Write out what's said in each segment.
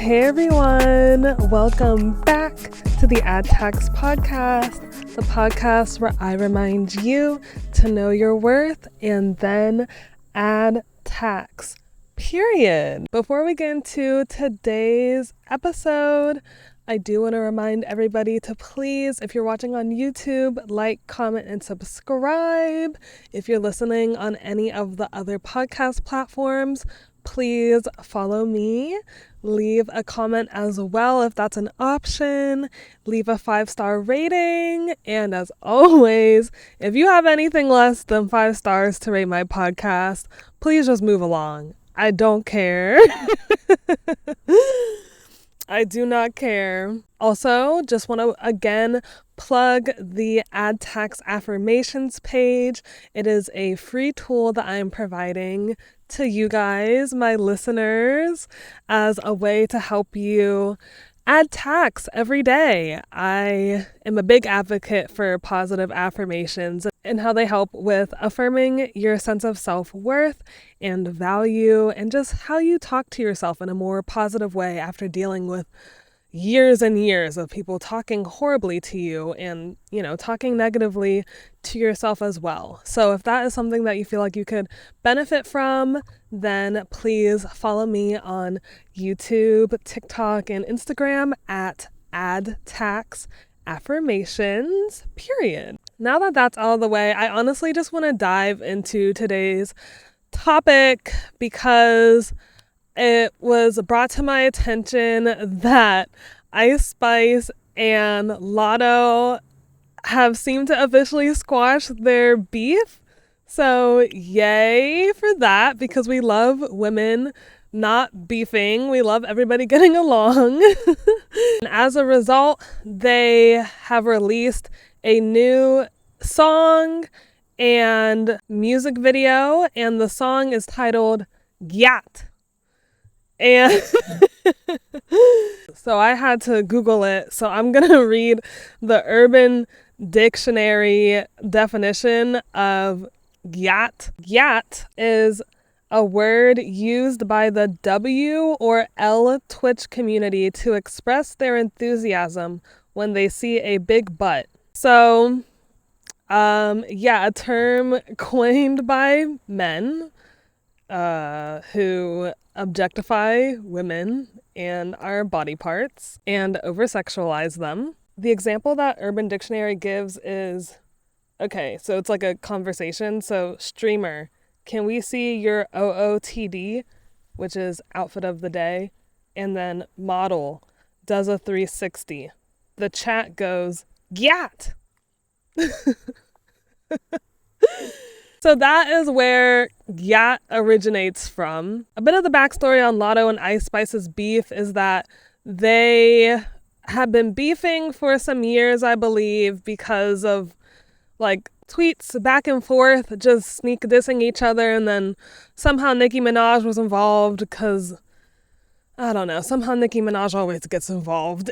Hey everyone, welcome back to the Add Tax Podcast, the podcast where I remind you to know your worth and then add tax, period. Before we get into today's episode, I do want to remind everybody to please, if you're watching on YouTube, like, comment, and subscribe. If you're listening on any of the other podcast platforms, please follow me. Leave a comment as well if that's an option. Leave a 5-star rating. And as always, if you have anything less than 5 stars to rate my podcast, please just move along. I don't care. I do not care. Also, just want to again plug the Add Tax Affirmations page. It is a free tool that I am providing to you guys, my listeners, as a way to help you add tax every day. I am a big advocate for positive affirmations and how they help with affirming your sense of self-worth and value and just how you talk to yourself in a more positive way after dealing with years and years of people talking horribly to you and, talking negatively to yourself as well. So if that is something that you feel like you could benefit from, then please follow me on YouTube, TikTok, and Instagram at addtaxaffirmations, period. Now that that's all the way, I honestly just want to dive into today's topic because it was brought to my attention that Ice Spice and Latto have seemed to officially squash their beef. So yay for that, because we love women not beefing. We love everybody getting along. And as a result, they have released a new song and music video, and the song is titled Gyatt. And so I had to Google it. So I'm going to read the Urban Dictionary definition of Gyatt. Gyatt is a word used by the W or L Twitch community to express their enthusiasm when they see a big butt. So, a term coined by men who objectify women and our body parts and over-sexualize them. The example that Urban Dictionary gives is, okay, so it's like a conversation. So, streamer, can we see your OOTD, which is outfit of the day? And then model does a 360. The chat goes, Gyatt! So that is where Gyatt originates from. A bit of the backstory on Latto and Ice Spice's beef is that they have been beefing for some years, I believe, because of tweets back and forth, just sneak dissing each other, and then somehow Nicki Minaj was involved because, I don't know, somehow Nicki Minaj always gets involved.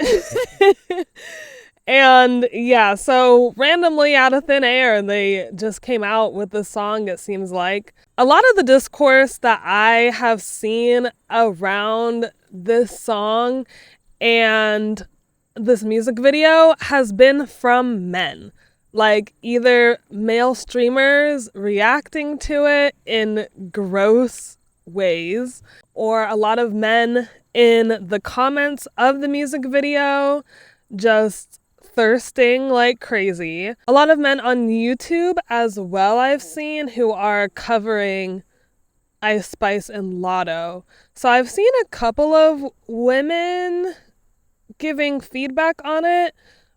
And yeah, so randomly out of thin air, they just came out with this song, it seems like. A lot of the discourse that I have seen around this song and this music video has been from men. Like either male streamers reacting to it in gross ways, or a lot of men in the comments of the music video just thirsting like crazy. A lot of men on YouTube as well I've seen who are covering Ice Spice and Latto. So I've seen a couple of women giving feedback on it,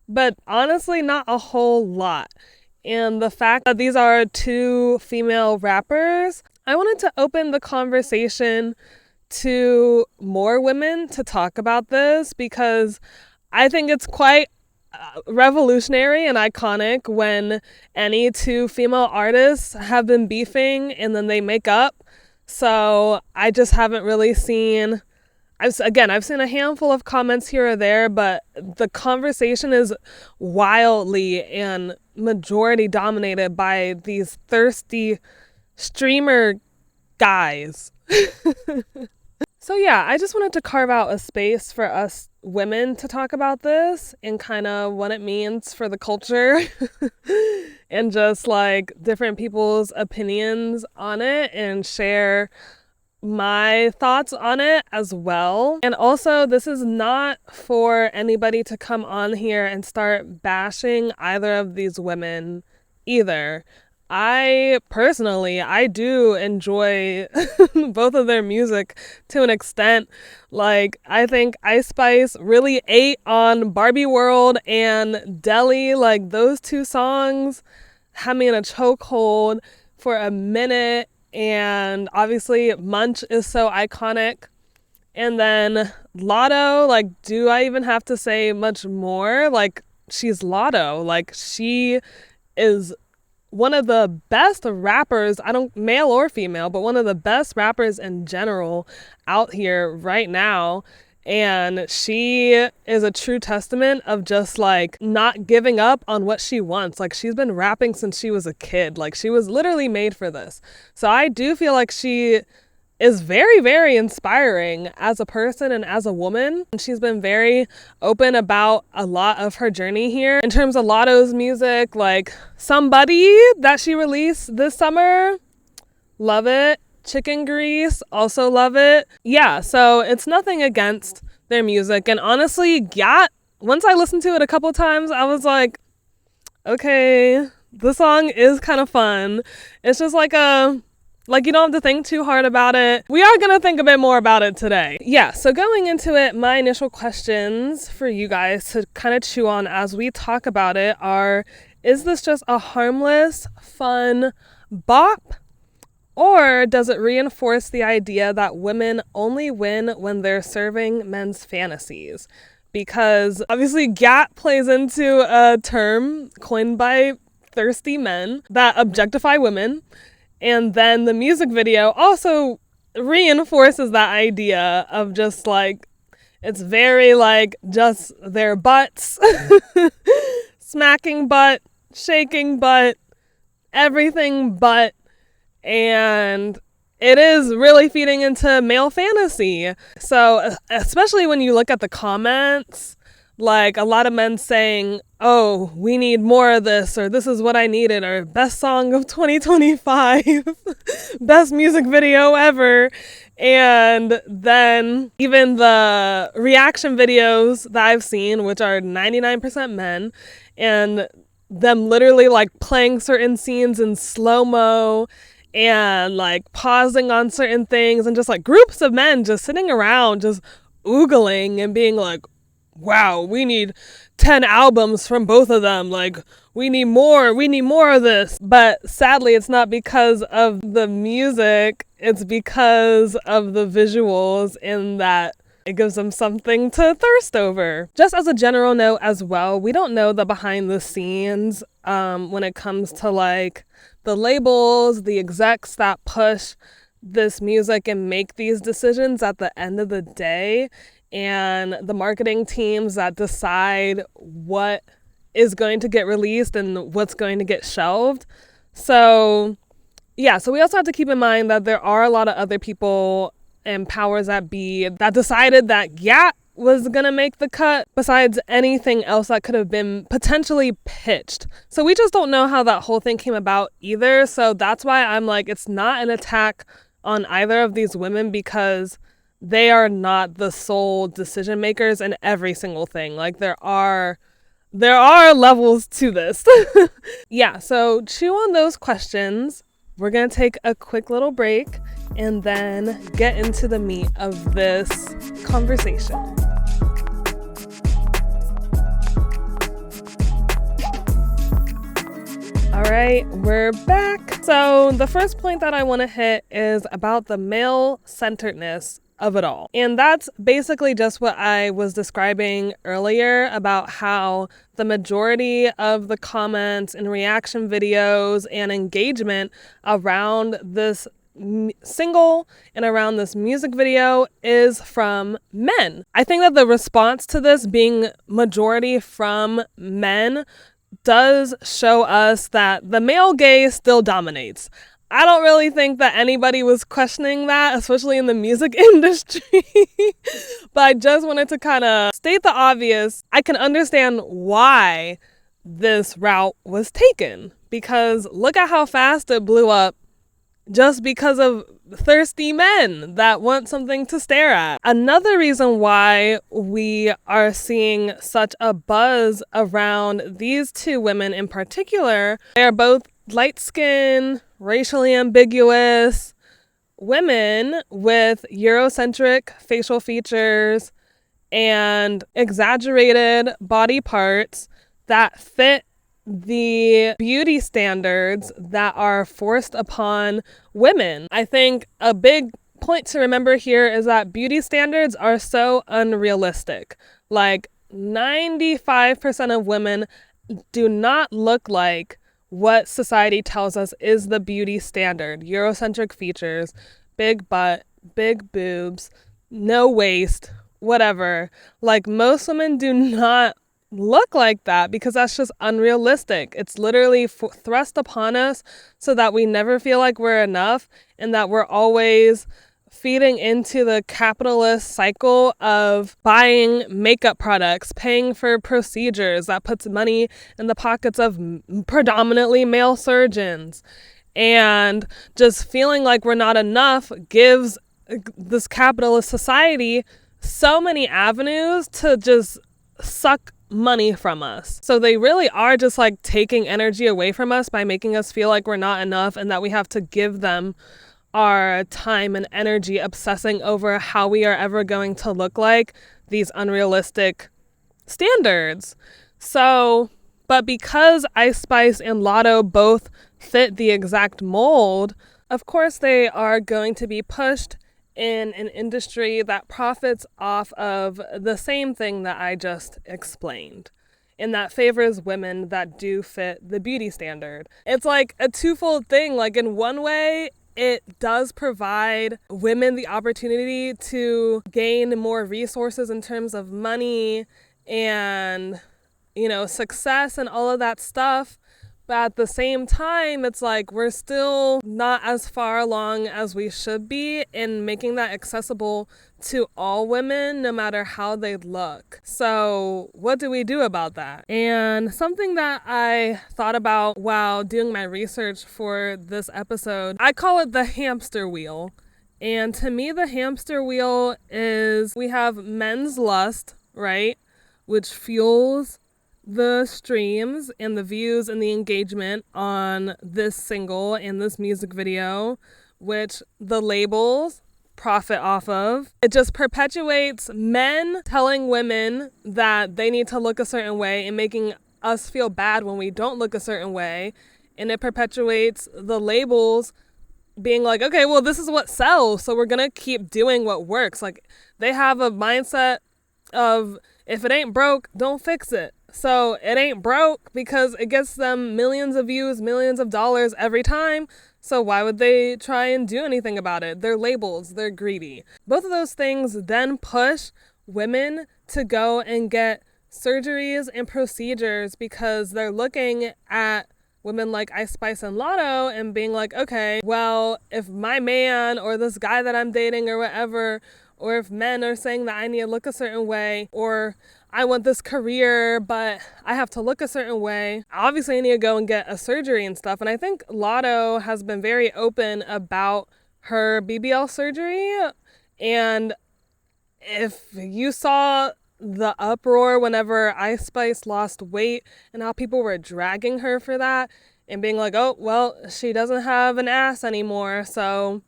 but honestly not a whole lot. And the fact that these are two female rappers, I wanted to open the conversation to more women to talk about this because I think it's quite revolutionary and iconic when any two female artists have been beefing and then they make up. So I just haven't really seen, I've seen a handful of comments here or there, but the conversation is wildly and majority dominated by these thirsty streamer guys. So yeah, I just wanted to carve out a space for us women to talk about this and kind of what it means for the culture and just like different people's opinions on it and share my thoughts on it as well. And also, this is not for anybody to come on here and start bashing either of these women either. I personally, I do enjoy both of their music to an extent. Like, I think Ice Spice really ate on Barbie World and Deli. Like, those two songs had me in a chokehold for a minute. And obviously, Munch is so iconic. And then Latto, like, do I even have to say much more? Like, she's Latto. Like, she is one of the best rappers, male or female, but one of the best rappers in general out here right now. And she is a true testament of just like not giving up on what she wants. Like, she's been rapping since she was a kid. Like, she was literally made for this. So I do feel like she is very, very inspiring as a person and as a woman. And she's been very open about a lot of her journey here. In terms of Latto's music, like Somebody that she released this summer, love it. Chicken Grease, also love it. Yeah, so it's nothing against their music. And honestly, Gyatt, once I listened to it a couple times, I was like, okay, the song is kind of fun. It's just like you don't have to think too hard about it. We are going to think a bit more about it today. Yeah, so going into it, my initial questions for you guys to kind of chew on as we talk about it are, is this just a harmless, fun bop? Or does it reinforce the idea that women only win when they're serving men's fantasies? Because obviously Gyatt plays into a term coined by thirsty men that objectify women. And then the music video also reinforces that idea of just like, it's very like just their butts, smacking butt, shaking butt, everything but. And it is really feeding into male fantasy. So especially when you look at the comments, like a lot of men saying, oh, we need more of this, or this is what I needed, or best song of 2025, best music video ever. And then even the reaction videos that I've seen, which are 99% men, and them literally like playing certain scenes in slow-mo and like pausing on certain things, and just like groups of men just sitting around just oogling and being like, wow, we need 10 albums from both of them. Like, we need more of this. But sadly, it's not because of the music. It's because of the visuals, in that it gives them something to thirst over. Just as a general note as well, we don't know the behind the scenes when it comes to like the labels, the execs that push this music and make these decisions at the end of the day, and the marketing teams that decide what is going to get released and what's going to get shelved. So yeah, so we also have to keep in mind that there are a lot of other people and powers that be that decided that Gyatt was gonna make the cut, besides anything else that could have been potentially pitched. So we just don't know how that whole thing came about either. So that's why I'm like, it's not an attack on either of these women, because they are not the sole decision makers in every single thing. Like, there are levels to this. Yeah, so chew on those questions. We're gonna take a quick little break and then get into the meat of this conversation. All right, we're back. So the first point that I want to hit is about the male-centeredness of it all. And that's basically just what I was describing earlier about how the majority of the comments and reaction videos and engagement around this single and around this music video is from men. I think that the response to this being majority from men does show us that the male gaze still dominates. I don't really think that anybody was questioning that, especially in the music industry. But I just wanted to kind of state the obvious. I can understand why this route was taken, because look at how fast it blew up just because of thirsty men that want something to stare at. Another reason why we are seeing such a buzz around these two women in particular, they are both light-skinned, racially ambiguous women with Eurocentric facial features and exaggerated body parts that fit the beauty standards that are forced upon women. I think a big point to remember here is that beauty standards are so unrealistic. Like 95% of women do not look like what society tells us is the beauty standard. Eurocentric features, big butt, big boobs, no waist, whatever. Like most women do not look like that because that's just unrealistic. It's literally thrust upon us so that we never feel like we're enough and that we're always feeding into the capitalist cycle of buying makeup products, paying for procedures that puts money in the pockets of predominantly male surgeons, and just feeling like we're not enough gives this capitalist society so many avenues to just suck money from us. So they really are just like taking energy away from us by making us feel like we're not enough and that we have to give them our time and energy obsessing over how we are ever going to look like these unrealistic standards. So, but because Ice Spice and Latto both fit the exact mold, of course they are going to be pushed in an industry that profits off of the same thing that I just explained, and that favors women that do fit the beauty standard. It's like a twofold thing. Like in one way, it does provide women the opportunity to gain more resources in terms of money and, success and all of that stuff. But at the same time, it's like we're still not as far along as we should be in making that accessible to all women, no matter how they look. So what do we do about that? And something that I thought about while doing my research for this episode, I call it the hamster wheel. And to me, the hamster wheel is, we have men's lust, right? Which fuels the streams and the views and the engagement on this single and this music video, which the labels profit off of. It just perpetuates men telling women that they need to look a certain way and making us feel bad when we don't look a certain way. And it perpetuates the labels being like, okay, well, this is what sells, so we're gonna keep doing what works. Like, they have a mindset of, if it ain't broke, don't fix it. So it ain't broke because it gets them millions of views, millions of dollars every time. So why would they try and do anything about it? They're labels, they're greedy. Both of those things then push women to go and get surgeries and procedures because they're looking at women like Ice Spice and Latto and being like, okay, well, if my man or this guy that I'm dating or whatever, or if men are saying that I need to look a certain way, or I want this career, but I have to look a certain way, obviously I need to go and get a surgery and stuff. And I think Latto has been very open about her BBL surgery. And if you saw the uproar whenever Ice Spice lost weight and how people were dragging her for that and being like, oh, well, she doesn't have an ass anymore, so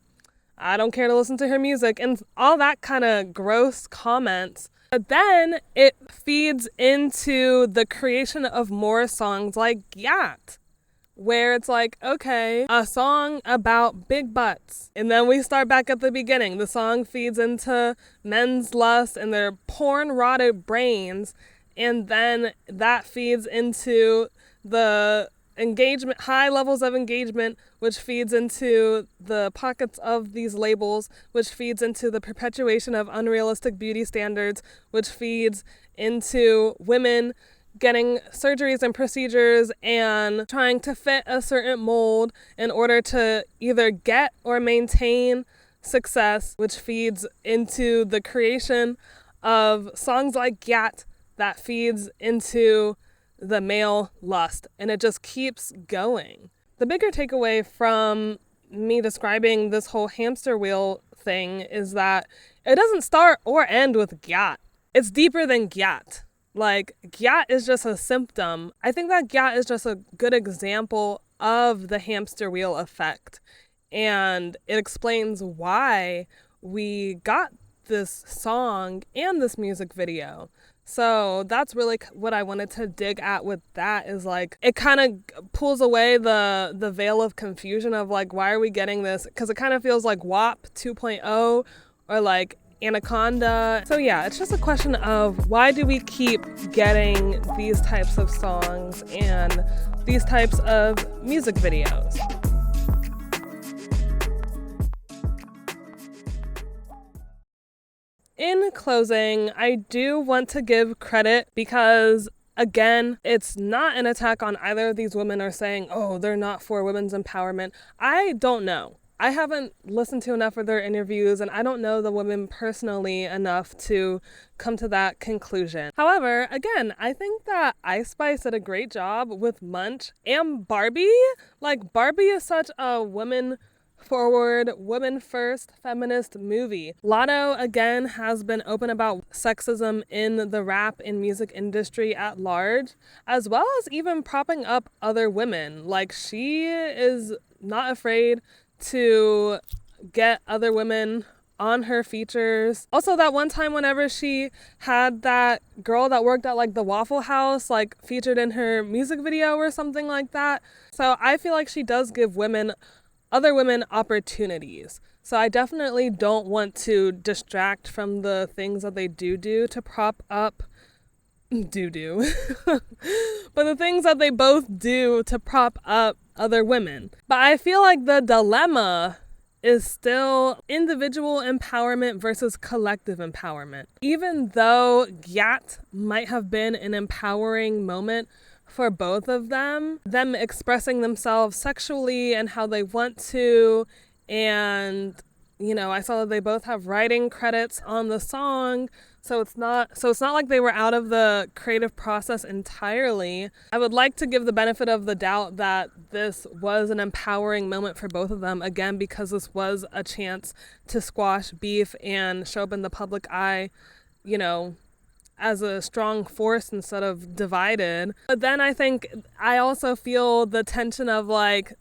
I don't care to listen to her music, and all that kind of gross comments. But then it feeds into the creation of more songs like Gyatt, where it's like, okay, a song about big butts. And then we start back at the beginning. The song feeds into men's lust and their porn-rotted brains. And then that feeds into the engagement, high levels of engagement, which feeds into the pockets of these labels, which feeds into the perpetuation of unrealistic beauty standards, which feeds into women getting surgeries and procedures and trying to fit a certain mold in order to either get or maintain success, which feeds into the creation of songs like Gyatt that feeds into the male lust. And it just keeps going. The bigger takeaway from me describing this whole hamster wheel thing is that it doesn't start or end with Gyatt. It's deeper than Gyatt. Like, Gyatt is just a symptom. I think that Gyatt is just a good example of the hamster wheel effect. And it explains why we got this song and this music video. So that's really what I wanted to dig at with that, is like, it kind of pulls away the veil of confusion of like, why are we getting this? Because it kind of feels like WAP 2.0 or like Anaconda. So yeah, it's just a question of why do we keep getting these types of songs and these types of music videos? In closing, I do want to give credit because, again, it's not an attack on either of these women or saying, oh, they're not for women's empowerment. I don't know. I haven't listened to enough of their interviews, and I don't know the women personally enough to come to that conclusion. However, again, I think that Ice Spice did a great job with Munch and Barbie. Like, Barbie is such a women-forward, women-first feminist movie. Latto, again, has been open about sexism in the rap and music industry at large, as well as even propping up other women. Like, she is not afraid to get other women on her features. Also, that one time whenever she had that girl that worked at like the Waffle House like featured in her music video or something like that. So I feel like she does give other women opportunities. So I definitely don't want to distract from the things that they do to prop up but the things that they both do to prop up other women. But I feel like the dilemma is still individual empowerment versus collective empowerment. Even though Gyatt might have been an empowering moment for both of them expressing themselves sexually and how they want to, and I saw that they both have writing credits on the song. So it's not like they were out of the creative process entirely. I would like to give the benefit of the doubt that this was an empowering moment for both of them, again, because this was a chance to squash beef and show up in the public eye, as a strong force instead of divided. But then I also feel the tension of like,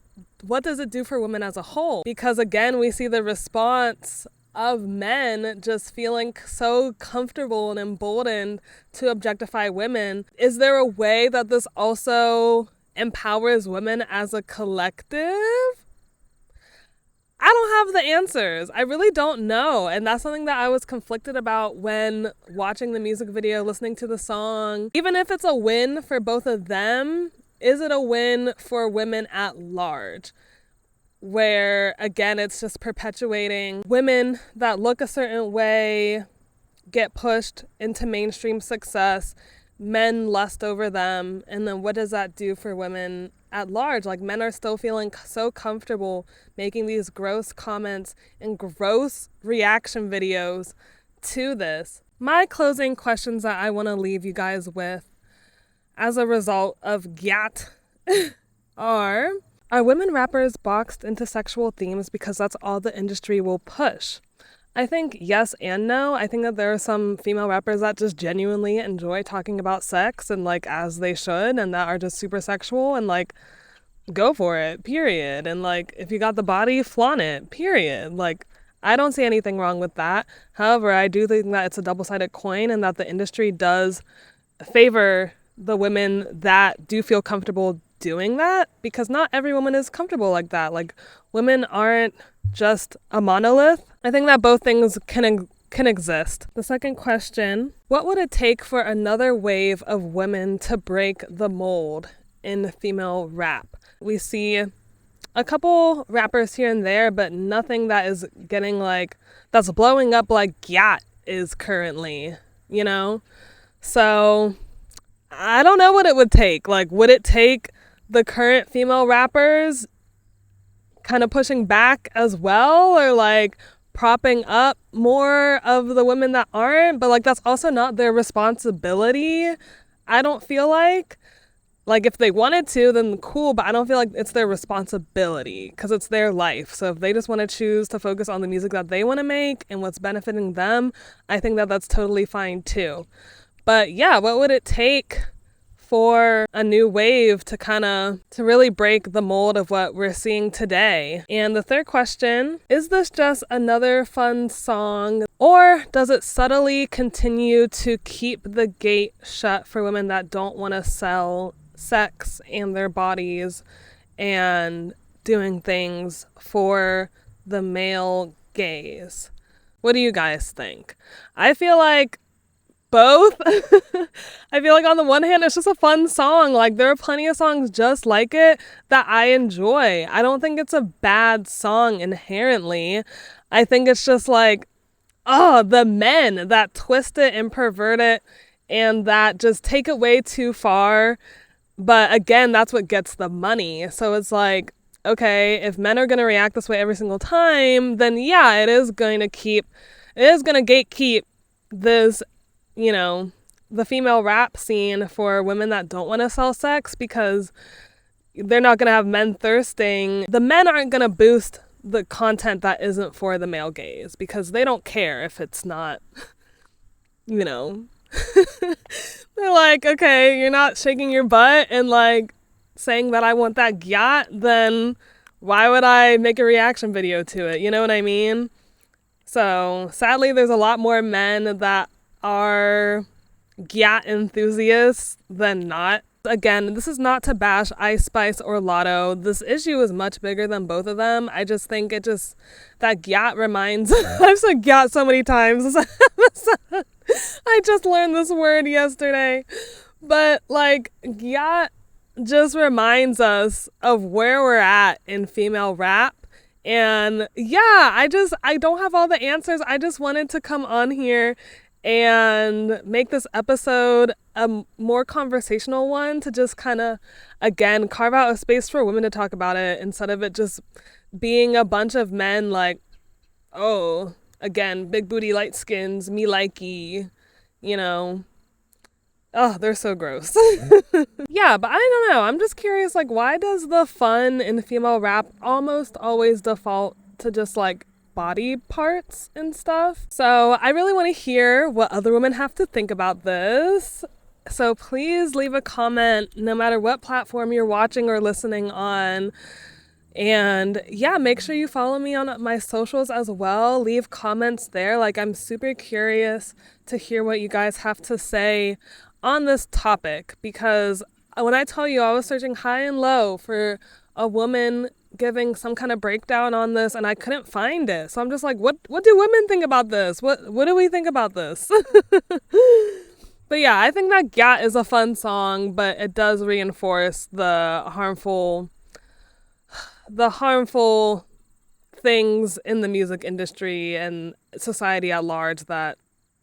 what does it do for women as a whole? Because again, we see the response of men just feeling so comfortable and emboldened to objectify women. Is there a way that this also empowers women as a collective? I don't have the answers. I really don't know. And that's something that I was conflicted about when watching the music video, listening to the song. Even if it's a win for both of them, is it a win for women at large? Where, again, it's just perpetuating women that look a certain way, get pushed into mainstream success, men lust over them, and then what does that do for women at large? Like, men are still feeling so comfortable making these gross comments and gross reaction videos to this. My closing questions that I want to leave you guys with as a result of Gyatt are women rappers boxed into sexual themes because that's all the industry will push? I think yes and no. I think that there are some female rappers that just genuinely enjoy talking about sex and like as they should, and that are just super sexual and like go for it, period. And like if you got the body, flaunt it, period. Like I don't see anything wrong with that. However, I do think that it's a double-sided coin and that the industry does favor the women that do feel comfortable doing that, because not every woman is comfortable like that. Like women aren't just a monolith. I think that both things can exist. The second question, what would it take for another wave of women to break the mold in female rap? We see a couple rappers here and there, but nothing that is getting like, that's blowing up like Gyatt is currently, So I don't know what it would take. Like, would it take the current female rappers kind of pushing back as well, or like propping up more of the women that aren't? But like, that's also not their responsibility. I don't feel like if they wanted to, then cool, but I don't feel like it's their responsibility because it's their life. So if they just want to choose to focus on the music that they want to make and what's benefiting them, I think that that's totally fine too. But yeah, what would it take for a new wave to really break the mold of what we're seeing today? And the third question, is this just another fun song, or does it subtly continue to keep the gate shut for women that don't want to sell sex and their bodies and doing things for the male gaze? What do you guys think? I feel like both. I feel like on the one hand, it's just a fun song. Like, there are plenty of songs just like it that I enjoy. I don't think it's a bad song inherently. I think it's just like, oh, the men that twist it and pervert it and that just take it way too far. But again, that's what gets the money. So it's like, okay, if men are going to react this way every single time, then yeah, it is going to gatekeep this, you know, the female rap scene for women that don't want to sell sex, because they're not going to have men thirsting. The men aren't going to boost the content that isn't for the male gaze because they don't care if it's not, you know. They're like, okay, you're not shaking your butt and like saying that I want that Gyatt, then why would I make a reaction video to it? You know what I mean? So sadly, there's a lot more men that are Gyatt enthusiasts than not. Again, this is not to bash Ice Spice or Latto. This issue is much bigger than both of them. I just think that Gyatt reminds, I've said Gyatt so many times this episode. I just learned this word yesterday. But like, Gyatt just reminds us of where we're at in female rap. And yeah, I don't have all the answers. I just wanted to come on here and make this episode a more conversational one, to just kind of, again, carve out a space for women to talk about it instead of it just being a bunch of men like, oh, again, big booty, light skins, me likey, you know. Oh, they're so gross. Yeah, but I don't know. I'm just curious, like, why does the fun in female rap almost always default to just like body parts and stuff? So I really want to hear what other women have to think about this. So please leave a comment no matter what platform you're watching or listening on. And yeah, make sure you follow me on my socials as well. Leave comments there. Like, I'm super curious to hear what you guys have to say on this topic, because when I tell you, I was searching high and low for a woman giving some kind of breakdown on this and I couldn't find it. So I'm just like, what do women think about this? What do we think about this? But yeah, I think that Gyatt is a fun song, but it does reinforce the harmful things in the music industry and society at large that,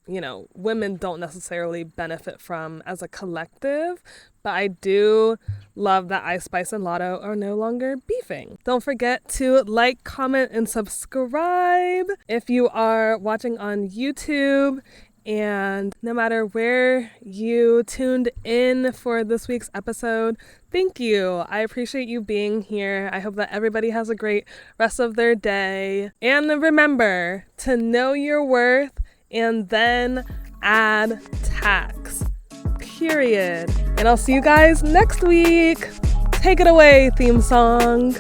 you know, women don't necessarily benefit from as a collective. But I do love that Ice Spice and Latto are no longer beefing. Don't forget to like, comment, and subscribe if you are watching on YouTube. And no matter where you tuned in for this week's episode, thank you. I appreciate you being here. I hope that everybody has a great rest of their day. And remember to know your worth and then add tax. Period. And I'll see you guys next week. Take it away, theme song.